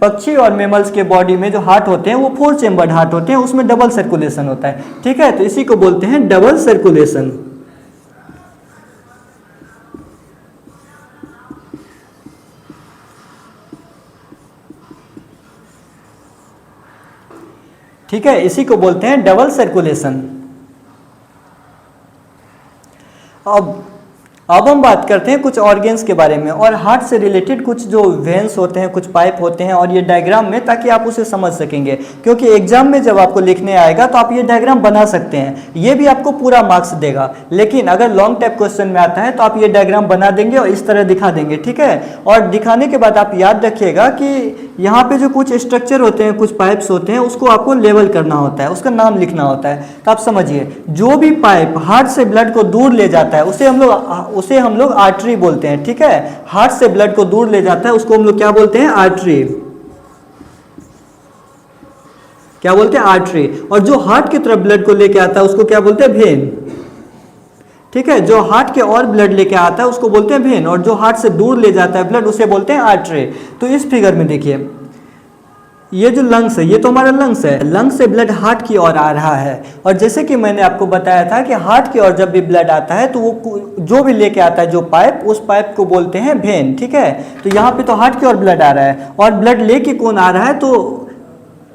पक्षी और मेमल्स के बॉडी में जो हार्ट होते हैं वो 4 चेम्बर्ड हार्ट होते हैं, उसमें डबल सर्कुलेशन होता है, ठीक है। तो इसी को बोलते हैं डबल सर्कुलेशन। ठीक है, इसी को बोलते हैं डबल सर्कुलेशन। अब हम बात करते हैं कुछ ऑर्गेन्स के बारे में और हार्ट से रिलेटेड कुछ जो वेन्स होते हैं, कुछ पाइप होते हैं, और ये डायग्राम में, ताकि आप उसे समझ सकेंगे, क्योंकि एग्जाम में जब आपको लिखने आएगा तो आप ये डायग्राम बना सकते हैं, ये भी आपको पूरा मार्क्स देगा। लेकिन अगर लॉन्ग टाइप क्वेश्चन में आता है तो आप ये डायग्राम बना देंगे और इस तरह दिखा देंगे, ठीक है। और दिखाने के बाद आप याद रखिएगा कि यहाँ पे जो कुछ स्ट्रक्चर होते हैं, कुछ पाइप्स होते हैं, उसको आपको लेवल करना होता है, उसका नाम लिखना होता है। तो आप समझिए, जो भी पाइप हार्ट से ब्लड को दूर ले जाता है उसे हम लोग आर्टरी बोलते हैं, ठीक है। हार्ट से ब्लड को दूर ले जाता है उसको हम लोग क्या बोलते हैं? आर्टरी। क्या बोलते हैं? आर्टरी। और जो हार्ट की तरफ ब्लड को लेके आता है उसको क्या बोलते हैं? वेन, ठीक है। जो हार्ट के और ब्लड लेके आता है उसको बोलते हैं वेन, और जो हार्ट से दूर ले जाता है ब्लड उसे बोलते हैं आर्टरी। तो इस फिगर में देखिए, ये जो लंग्स है, ये तो हमारा लंग्स है, लंग्स से ब्लड हार्ट की ओर आ रहा है। और जैसे कि मैंने आपको बताया था कि हार्ट की ओर जब भी ब्लड आता है तो वो जो भी लेके आता है जो पाइप, उस पाइप को बोलते हैं वेन, ठीक है। तो यहाँ पे तो हार्ट की ओर ब्लड आ रहा है, और ब्लड लेके कौन आ रहा है? तो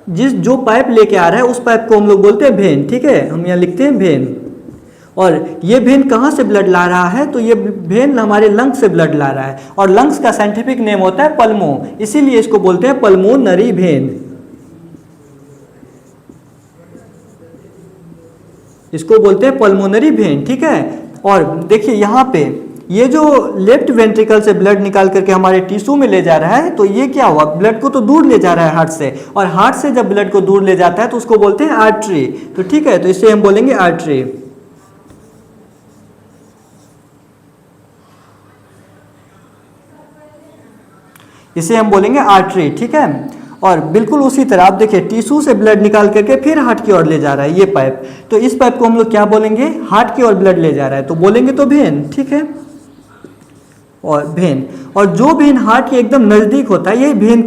जो पाइप लेके आ रहा है उस पाइप को हम लोग बोलते हैं वेन, ठीक है। हम यहाँ लिखते हैं वेन। और ये वेन कहाँ से ब्लड ला रहा है? तो ये वेन हमारे लंग्स से ब्लड ला रहा है, और लंग्स का साइंटिफिक नेम होता है पल्मो, इसीलिए इसको बोलते हैं पल्मोनरी वेन। इसको बोलते हैं पल्मोनरी वेन, ठीक है। और देखिए यहाँ पे ये जो लेफ्ट वेंट्रिकल से ब्लड निकाल करके हमारे टिश्यू में ले जा रहा है, तो ये क्या हुआ? ब्लड को तो दूर ले जा रहा है हार्ट से, और हार्ट से जब ब्लड को दूर ले जाता है तो उसको बोलते हैं आर्टरी। तो ठीक है, तो इसे हम बोलेंगे आर्टरी। इसे हम बोलेंगे आर्टरी, ठीक है। और बिल्कुल उसी तरह आप देखिए, टिश्यू से ब्लड निकाल करके फिर हार्ट की ओर ले जा रहा है ये पाइप, तो इस पाइप को हम लोग क्या बोलेंगे? हार्ट की ओर ब्लड ले जा रहा है तो बोलेंगे तो वेन, ठीक है। और वेन, और जो वेन हार्ट के एकदम नज़दीक होता है, ये वेन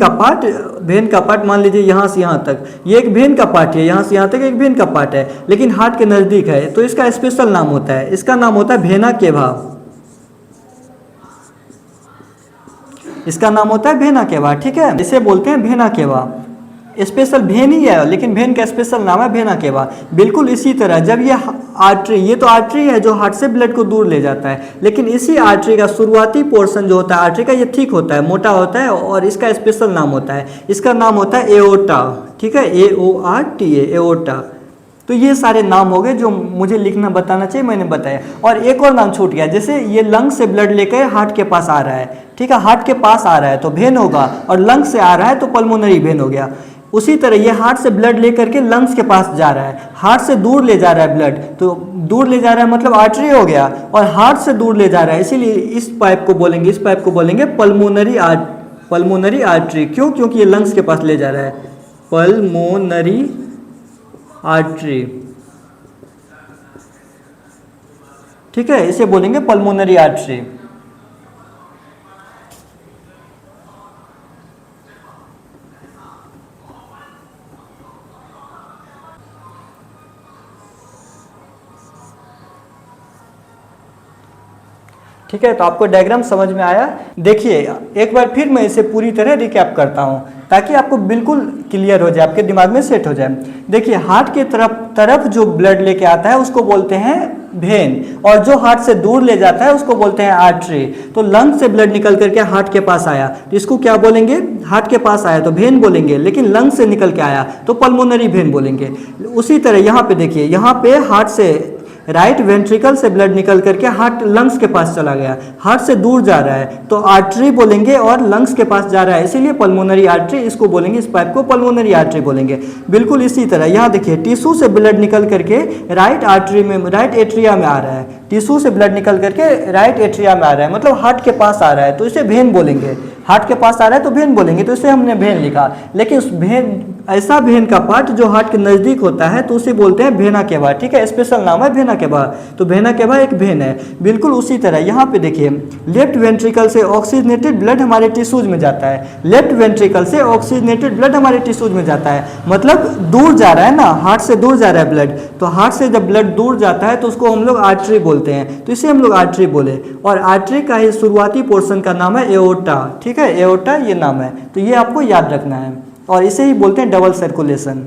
का पार्ट मान लीजिए यहाँ से यहाँ तक, ये एक वेन का पार्ट है, यहाँ से यहाँ तक एक वेन का पार्ट है, लेकिन हार्ट के नज़दीक है, तो इसका स्पेशल नाम होता है, इसका नाम होता है वेना केवा। इसका नाम होता है वेना केवा, ठीक है। इसे बोलते हैं vena cava. Special when he है, लेकिन वेन का स्पेशल नाम है वेना केवा। बिल्कुल इसी तरह जब ये आर्टरी, ये तो आर्टरी है जो हार्ट से ब्लड को दूर ले जाता है, लेकिन इसी आर्टरी का शुरुआती पोर्शन जो होता है आर्टरी का, ये थिक होता है, मोटा होता है, और इसका स्पेशल नाम होता है, इसका नाम होता है एओर्टा, ठीक है। AORTA, aorta. तो ये सारे नाम हो गए जो मुझे लिखना बताना चाहिए, मैंने बताया। और एक और नाम छूट गया, जैसे ये लंग से ब्लड लेकर हार्ट के पास आ रहा है, ठीक है, हार्ट के पास आ रहा है तो वेन होगा, और लंग से आ रहा है तो पल्मोनरी वेन हो गया। उसी तरह ये हार्ट से ब्लड लेकर के लंग्स के पास जा रहा है, हार्ट से दूर ले जा रहा है ब्लड, तो दूर ले जा रहा है मतलब आर्टरी हो गया, और हार्ट से दूर ले जा रहा है, इसीलिए इस पाइप को बोलेंगे पल्मोनरी आर्टरी। क्यों? क्योंकि ये लंग्स के पास ले जा रहा है, पल्मोनरी आर्टरी, ठीक है। इसे बोलेंगे पल्मोनरी आर्टरी। ठीक है, तो आपको डायग्राम समझ में आया? देखिए एक बार फिर मैं इसे पूरी तरह रिकैप करता हूँ ताकि आपको बिल्कुल क्लियर हो जाए, आपके दिमाग में सेट हो जाए। देखिए, हार्ट के तरफ जो ब्लड लेके आता है उसको बोलते हैं वेन, और जो हार्ट से दूर ले जाता है उसको बोलते हैं आर्टरी। तो लंग से ब्लड निकल करके हार्ट के पास आया तो इसको क्या बोलेंगे? हार्ट के पास आया तो वेन बोलेंगे, लेकिन लंग से निकल के आया तो पल्मोनरी वेन बोलेंगे। उसी तरह यहाँ पे देखिए, यहाँ पे हार्ट से राइट वेंट्रिकल से ब्लड निकल करके हार्ट लंग्स के पास चला गया, हार्ट से दूर जा रहा है तो आर्टरी बोलेंगे, और लंग्स के पास जा रहा है इसीलिए पल्मोनरी आर्टरी, इसको बोलेंगे, इस पाइप को पल्मोनरी आर्टरी बोलेंगे। बिल्कुल इसी तरह यहाँ देखिए, टिश्यू से ब्लड निकल करके राइट एट्रिया में आ रहा है, टिश्यू से ब्लड निकल करके राइट एट्रिया में आ रहा है, मतलब हार्ट के पास आ रहा है तो इसे वेन बोलेंगे। हार्ट के पास आ रहा है तो वेन बोलेंगे, तो इसे हमने वेन लिखा। लेकिन उस वेन, ऐसा वेन का पार्ट जो हार्ट के नज़दीक होता है तो उसे बोलते हैं वेना केवा, ठीक है। स्पेशल नाम है वेना केवा, तो वेना केवा एक वेन है। बिल्कुल उसी तरह यहाँ पे देखिए, लेफ्ट वेंट्रिकल से ऑक्सीजनेटेड ब्लड हमारे टिश्यूज में जाता है, लेफ्ट वेंट्रिकल से ऑक्सीजनेटेड ब्लड हमारे टिश्यूज में जाता है, मतलब दूर जा रहा है ना, हार्ट से दूर जा रहा है ब्लड, तो हार्ट से जब ब्लड दूर जाता है तो उसको हम लोग आर्टरी बोलते हैं, तो इसे हम लोग आर्टरी बोले। और आर्टरी का ही शुरुआती पोर्शन का नाम है एओर्टा, ठीक है, एओर्टा ये नाम है, तो ये आपको याद रखना है, और इसे ही बोलते हैं डबल सर्कुलेशन।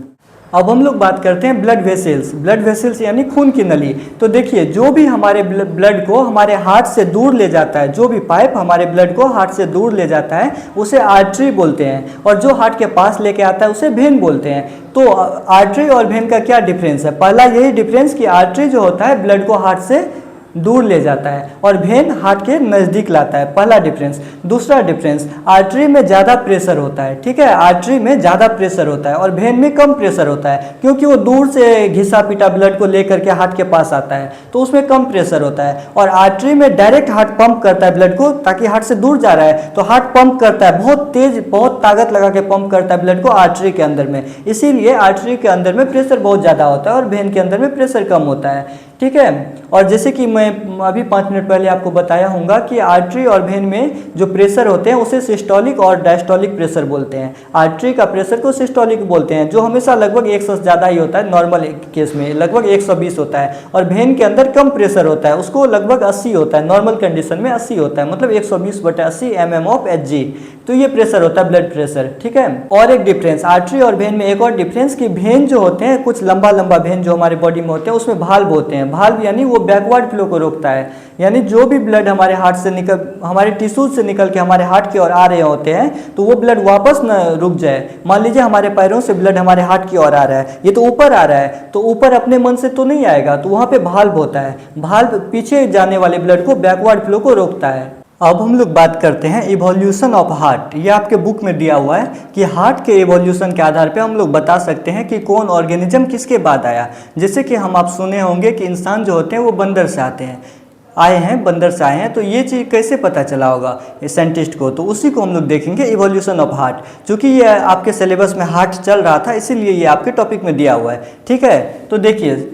अब हम लोग बात करते हैं ब्लड वेसल्स। ब्लड वेसल्स यानी खून की नली। तो देखिए, जो भी हमारे ब्लड को हमारे हार्ट से दूर ले जाता है, जो भी पाइप हमारे ब्लड को हार्ट से दूर ले जाता है उसे आर्टरी बोलते हैं, और जो हार्ट के पास लेके आता है उसे वेन बोलते हैं। तो आर्टरी और वेन का क्या डिफरेंस है? पहला यही डिफरेंस कि आर्टरी जो होता है ब्लड को हार्ट से दूर ले जाता है और वेन हार्ट के नज़दीक लाता है, पहला डिफरेंस। दूसरा डिफरेंस, आर्टरी में ज़्यादा प्रेशर होता है, ठीक है, आर्टरी में ज़्यादा प्रेशर होता है और वेन में कम प्रेशर होता है, क्योंकि वो दूर से घिसा पीटा ब्लड को लेकर के हार्ट के पास आता है तो उसमें कम प्रेशर होता है। और आर्टरी में डायरेक्ट हार्ट पंप करता है ब्लड को, ताकि हार्ट से दूर जा रहा है तो हार्ट पंप करता है, बहुत तेज, बहुत ताकत लगा के पंप करता है ब्लड को आर्टरी के अंदर में, इसीलिए आर्टरी के अंदर में प्रेशर बहुत ज़्यादा होता है और वेन के अंदर में प्रेशर कम होता है, ठीक है। और जैसे कि मैं अभी 5 मिनट पहले आपको बताया होगा कि आर्टरी और वेन में जो प्रेशर होते हैं उसे सिस्टोलिक और डायस्टोलिक प्रेशर बोलते हैं। आर्टरी का प्रेशर को सिस्टोलिक बोलते हैं, जो हमेशा लगभग 100 से ज़्यादा ही होता है, नॉर्मल केस में लगभग 120 होता है, और वेन के अंदर कम प्रेशर होता है, उसको लगभग 80 होता है, नॉर्मल कंडीशन में 80 होता है, मतलब 120/80 mm ऑफ Hg। तो ये प्रेशर होता है ब्लड प्रेशर, ठीक है। और एक डिफरेंस आर्टरी और वेन में, एक और डिफरेंस कि वेन जो होते हैं, कुछ लंबा लंबा वेन जो हमारे बॉडी में होते हैं उसमें भाल्व होते हैं। भाल्व यानी वो बैकवर्ड फ्लो को रोकता है, यानी जो भी ब्लड हमारे हार्ट से निकल, हमारे टिश्यूज से निकल के हमारे हार्ट की ओर आ रहे होते हैं तो वो ब्लड वापस न रुक जाए। मान लीजिए हमारे पैरों से ब्लड हमारे हार्ट की ओर आ रहा है, ये तो ऊपर आ रहा है, तो ऊपर अपने मन से तो नहीं आएगा, तो वहाँ पे भाल्व होता है, भाल्व पीछे जाने वाले ब्लड को, बैकवर्ड फ्लो को रोकता है। अब हम लोग बात करते हैं इवोल्यूशन ऑफ हार्ट। ये आपके बुक में दिया हुआ है कि हार्ट के इवोल्यूशन के आधार पे हम लोग बता सकते हैं कि कौन ऑर्गेनिज्म किसके बाद आया। जैसे कि हम आप सुने होंगे कि इंसान जो होते हैं वो बंदर से आते हैं, आए हैं, बंदर से आए हैं, तो ये चीज़ कैसे पता चला होगा साइंटिस्ट को? तो उसी को हम लोग देखेंगे, इवोल्यूशन ऑफ हार्ट। चूँकि ये आपके सिलेबस में हार्ट चल रहा था इसीलिए ये आपके टॉपिक में दिया हुआ है, ठीक है। तो देखिए,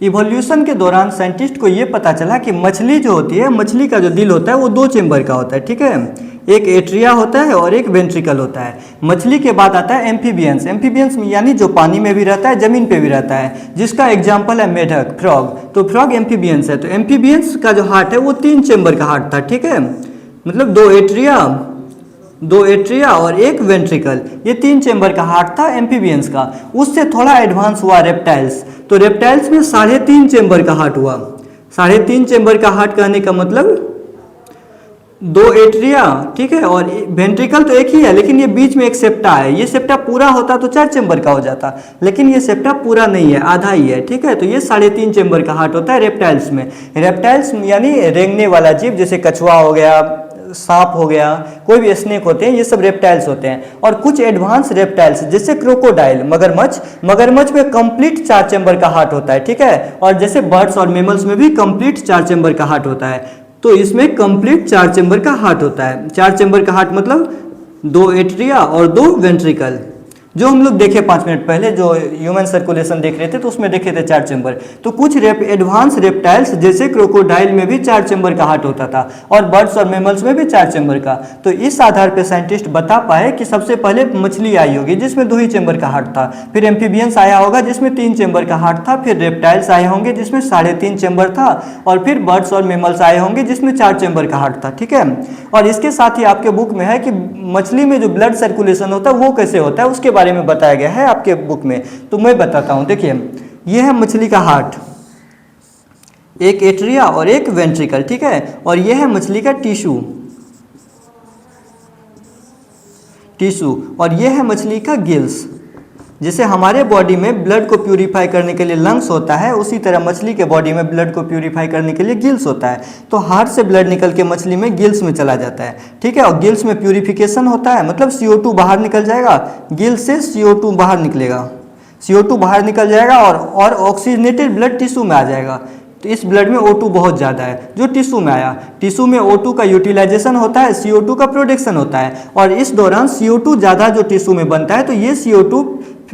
इवोल्यूशन के दौरान साइंटिस्ट को ये पता चला कि मछली जो होती है, मछली का जो दिल होता है वो 2 चेम्बर का होता है, ठीक है, एक एट्रिया होता है और एक वेंट्रिकल होता है। मछली के बाद आता है एम्फीबियंस। एम्फीबियंस यानी जो पानी में भी रहता है, जमीन पे भी रहता है, जिसका एग्जाम्पल है मेढक, फ्रॉग। तो फ्रॉग एम्फीबियंस है। तो एम्फीबियंस का जो हार्ट है वो 3 चेम्बर का हार्ट था, ठीक है, मतलब 2 एट्रिया और एक वेंट्रिकल, ये 3 चेम्बर का हार्ट था एम्फीबियंस का। उससे थोड़ा एडवांस हुआ रेप्टाइल्स। तो रेप्टाइल्स में 3.5 चेम्बर का हार्ट हुआ। 3.5 चेम्बर का हार्ट कहने का मतलब 2 एट्रिया, ठीक है, और वेंट्रिकल तो एक ही है, लेकिन ये बीच में एक सेप्टा है। ये सेप्टा पूरा होता तो 4 चेम्बर का हो जाता, लेकिन ये सेप्टा पूरा नहीं है, आधा ही है, ठीक है। तो ये 3.5 चेम्बर का हार्ट होता है रेप्टाइल्स में। रेप्टाइल्स यानी रेंगने वाला जीव, जैसे कछुआ हो गया, सांप हो गया, कोई भी स्नेक होते हैं, ये सब रेप्टाइल्स होते हैं। और कुछ एडवांस रेप्टाइल्स जैसे क्रोकोडाइल, मगरमच्छ में कंप्लीट 4 चेम्बर का हार्ट होता है, ठीक है। और जैसे बर्ड्स और मेमल्स में भी कंप्लीट 4 चेम्बर का हार्ट होता है। तो इसमें कंप्लीट 4 चेम्बर का हार्ट होता है। 4 चेम्बर का हार्ट मतलब 2 एट्रिया और 2 वेंट्रिकल, जो हम लोग देखे 5 मिनट पहले, जो ह्यूमन सर्कुलेशन देख रहे थे तो उसमें देखे थे 4 चेम्बर। तो कुछ एडवांस रेप्टाइल्स जैसे क्रोकोडाइल में भी 4 चेम्बर का हार्ट होता था, और बर्ड्स और मेमल्स में भी 4 चेम्बर का। तो इस आधार पे साइंटिस्ट बता पाए कि सबसे पहले मछली आई होगी जिसमें 2 ही चेम्बर का हार्ट था, फिर एम्फीबियंस आया होगा जिसमें 3 चेम्बर का हार्ट था, फिर रेप्टाइल्स आए होंगे जिसमें 3.5 चेम्बर था, और फिर बर्ड्स और मेमल्स आए होंगे जिसमें 4 चेम्बर का हार्ट था, ठीक है। और इसके साथ ही आपके बुक में है कि मछली में जो ब्लड सर्कुलेशन होता है वो कैसे होता है, उसके बारे में बताया गया है आपके बुक में। तो मैं बताता हूं, देखिए, ये है मछली का हार्ट, एक एट्रिया और एक वेंट्रिकल, ठीक है। और ये है मछली का टिश्यू, और ये है मछली का गिल्स। जैसे हमारे बॉडी में ब्लड को प्यूरिफाई करने के लिए लंग्स होता है, उसी तरह मछली के बॉडी में ब्लड को प्यूरिफाई करने के लिए गिल्स होता है। तो हार्ट से ब्लड निकल के मछली में गिल्स में चला जाता है, ठीक है। और गिल्स में प्यूरिफिकेशन होता है, मतलब CO2 बाहर निकल जाएगा, गिल्स से CO2 बाहर निकलेगा, CO2 बाहर निकल जाएगा और ऑक्सीजनेटेड ब्लड टिश्यू में आ जाएगा। तो इस ब्लड में O2 बहुत ज़्यादा है जो टिश्यू में आया। टिश्यू में O2 का यूटिलाइजेशन होता है, CO2 का प्रोडक्शन होता है, और इस दौरान CO2 ज़्यादा जो टिश्यू में बनता है तो ये CO2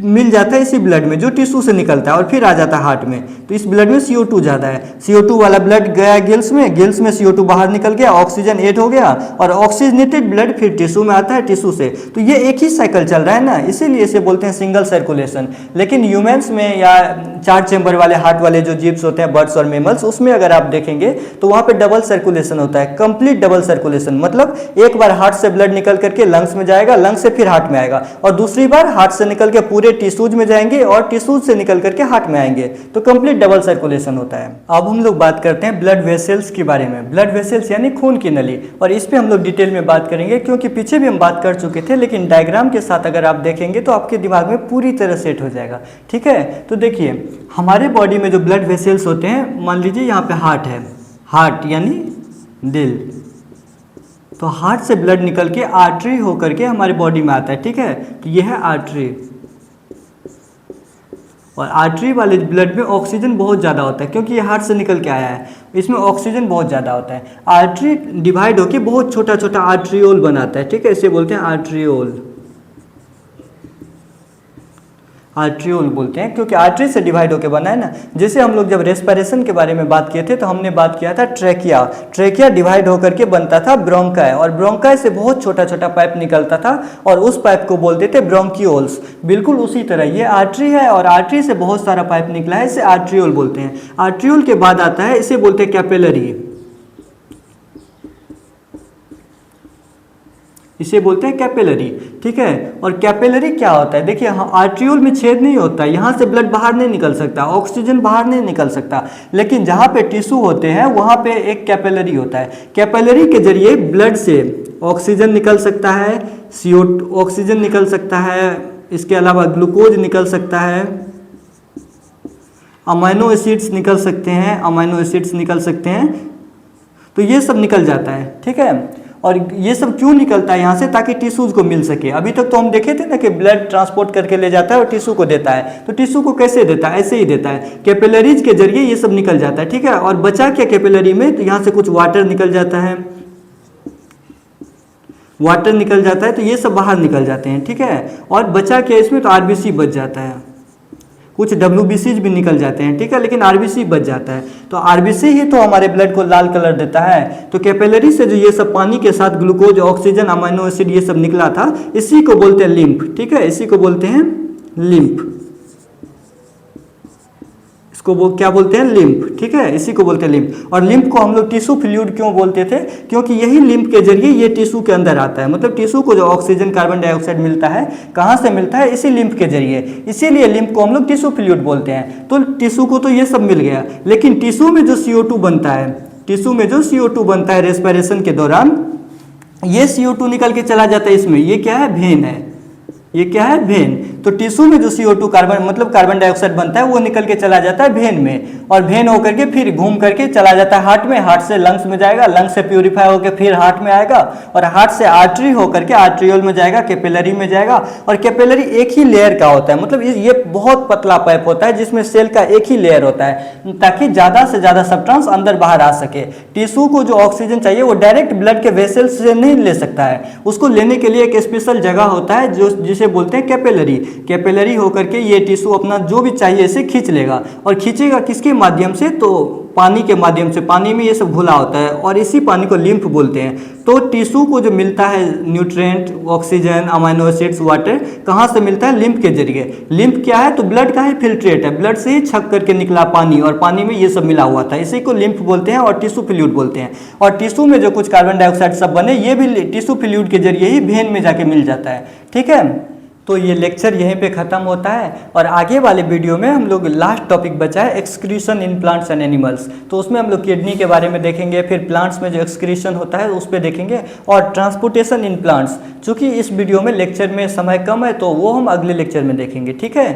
मिल जाता है इसी ब्लड में जो टिश्यू से निकलता है और फिर आ जाता है हार्ट में। तो इस ब्लड में CO2 ज़्यादा है, CO2 वाला ब्लड गया गिल्स में CO2 बाहर निकल गया, ऑक्सीजन ऐड हो गया, और ऑक्सीजनेटेड ब्लड फिर टिश्यू में आता है, टिश्यू से। तो ये एक ही साइकिल चल रहा है ना, इसीलिए इसे बोलते हैं सिंगल सर्कुलेशन। लेकिन ह्यूमन्स में या 4 चेम्बर वाले हार्ट वाले जो जीव्स होते हैं, बर्ड्स और मेमल्स, उसमें अगर आप देखेंगे तो वहाँ पे डबल सर्कुलेशन होता है, कंप्लीट डबल सर्कुलेशन। मतलब एक बार हार्ट से ब्लड निकल करके लंग्स में जाएगा, लंग्स से फिर हार्ट में आएगा, और दूसरी बार हार्ट से निकल के पूरे टिश्यूज में जाएंगे और टिश्यूज से निकल करके हार्ट में आएंगे, तो कंप्लीट डबल सर्कुलेशन होता है। अब हम लोग बात करते हैं ब्लड वेसल्स के बारे में। ब्लड वेसल्स यानी खून की नली, और इस पे हम लोग डिटेल में बात करेंगे क्योंकि पीछे भी हम बात कर चुके थे, लेकिन डायग्राम के साथ अगर आप देखेंगे तो आपके दिमाग में पूरी तरह सेट हो जाएगा। ठीक है, तो देखिए हमारे बॉडी में जो ब्लड वेसल्स होते हैं, मान लीजिए यहाँ पे हार्ट है, हार्ट यानी दिल, तो हार्ट से ब्लड निकल के आर्टरी होकर के हमारे बॉडी में आता है। ठीक है, तो ये है आर्टरी, और आर्टरी वाले ब्लड में ऑक्सीजन बहुत ज़्यादा होता है क्योंकि ये हार्ट से निकल के आया है, इसमें ऑक्सीजन बहुत ज़्यादा होता है। आर्टरी डिवाइड होकर बहुत छोटा छोटा आर्ट्रियोल बनाता है। ठीक है, इसे बोलते हैं आर्ट्रियोल, आर्ट्रियोल बोलते हैं क्योंकि आर्टरी से डिवाइड होकर बना है ना। जैसे हम लोग जब रेस्पिरेशन के बारे में बात किए थे तो हमने बात किया था ट्रेकिया, ट्रेकिया डिवाइड होकर के बनता था ब्रोंकाई, और ब्रोंकाई से बहुत छोटा छोटा पाइप निकलता था और उस पाइप को बोलते थे ब्रोंकियोल्स। बिल्कुल उसी तरह ये आर्टरी है और आर्टरी से बहुत सारा पाइप निकला है, इसे आर्ट्रियोल बोलते हैं। आर्ट्रियोल के बाद आता है, इसे बोलते हैं कैपिलरी, इसे बोलते हैं कैपिलरी। ठीक है, और कैपिलरी क्या होता है, देखिए आर्ट्रियोल में छेद नहीं होता, यहाँ से ब्लड बाहर नहीं निकल सकता, ऑक्सीजन बाहर नहीं निकल सकता, लेकिन जहाँ पे टिश्यू होते हैं वहाँ पे एक कैपिलरी होता है। कैपिलरी के जरिए ब्लड से ऑक्सीजन निकल सकता है, CO2 ऑक्सीजन निकल सकता है, इसके अलावा ग्लूकोज निकल सकता है, अमाइनो एसिड्स निकल सकते हैं, अमाइनो एसिड्स निकल सकते हैं, तो ये सब निकल जाता है। ठीक है, और ये सब क्यों निकलता है यहाँ से, ताकि टिश्यूज को मिल सके। अभी तक तो हम देखे थे ना कि ब्लड ट्रांसपोर्ट करके ले जाता है और टिश्यू को देता है, तो टिश्यू को कैसे देता है, ऐसे ही देता है, कैपिलरीज के जरिए ये सब निकल जाता है। ठीक है, और बचा क्या कैपिलरी में, तो यहाँ से कुछ वाटर निकल जाता है, वाटर निकल जाता है, तो ये सब बाहर निकल जाते हैं। ठीक है, और बचा क्या इसमें, तो आरबीसी बच जाता है, कुछ WBCs भी निकल जाते हैं। ठीक है, लेकिन आरबीसी बच जाता है, तो आरबीसी ही तो हमारे ब्लड को लाल कलर देता है। तो कैपिलरी से जो ये सब पानी के साथ ग्लूकोज, ऑक्सीजन, अमाइनो एसिड ये सब निकला था, इसी को बोलते हैं लिम्फ। ठीक है, इसी को बोलते हैं लिम्फ, इसको वो क्या बोलते हैं, लिम्फ। ठीक है, इसी को बोलते हैं लिम्फ। और लिम्फ को हम लोग टिश्यू फ्लूइड क्यों बोलते थे, क्योंकि यही लिम्फ के जरिए ये टिश्यू के अंदर आता है, मतलब टिश्यू को जो ऑक्सीजन, कार्बन डाइऑक्साइड मिलता है, कहाँ से मिलता है, इसी लिम्फ के जरिए, इसीलिए लिम्फ को हम लोग टिश्यू फ्लूइड बोलते हैं। तो टिश्यू को तो ये सब मिल गया, लेकिन टिश्यू में जो CO2 बनता है, टिश्यू में जो CO2 बनता है रेस्पिरेशन के दौरान, ये CO2 निकल के चला जाता है इसमें, ये क्या है, वेन है, ये क्या है, वेन। तो टिश्यू में जो CO2 कार्बन मतलब कार्बन डाइऑक्साइड बनता है वो निकल के चला जाता है वेन में, और वेन होकर के फिर घूम करके चला जाता है हार्ट में, हार्ट से लंग्स में जाएगा, लंग्स से प्यूरिफाई होकर फिर हार्ट में आएगा, और हार्ट से आर्टरी होकर के आर्ट्रियोल में जाएगा, कैपिलरी में जाएगा। और कैपिलरी एक ही लेयर का होता है, मतलब ये बहुत पतला पाइप होता है जिसमें सेल का एक ही लेयर होता है, ताकि ज़्यादा से ज़्यादा सब्सटेंस अंदर बाहर आ सके। टिश्यू को जो ऑक्सीजन चाहिए वो डायरेक्ट ब्लड के वेसल्स से नहीं ले सकता है, उसको लेने के लिए एक स्पेशल जगह होता है जो जिसे बोलते हैं कैपिलरी। कैपिलरी होकर के ये टिश्यू अपना जो भी चाहिए इसे खींच लेगा, और खींचेगा किसके माध्यम से, तो पानी के माध्यम से। पानी में ये सब घुला होता है और इसी पानी को लिम्फ बोलते हैं। तो टिश्यू को जो मिलता है nutrient, oxygen, amino acids, water, कहाँ से मिलता है, लिम्फ के जरिए। लिम्फ क्या है, तो ब्लड का ही फिल्ट्रेट है, ब्लड से ही छक करके निकला पानी, और पानी में ये सब मिला हुआ था, इसी को लिम्फ बोलते हैं और टिश्यू फ्लूइड बोलते हैं। और टिश्यू में जो कुछ कार्बन डाइऑक्साइड सब बने, ये भी टिश्यू फ्लूइड के जरिए ही वेन में जाके मिल जाता है। ठीक है, तो ये लेक्चर यहीं पे ख़त्म होता है, और आगे वाले वीडियो में हम लोग लास्ट टॉपिक बचा है excretion in plants and animals. तो उसमें हम लोग किडनी के बारे में देखेंगे, फिर प्लांट्स में जो एक्सक्रीशन होता है उस पर देखेंगे, और ट्रांसपोर्टेशन इन प्लांट्स। चूँकि इस वीडियो में लेक्चर में समय कम है तो वो हम अगले लेक्चर में देखेंगे। ठीक है।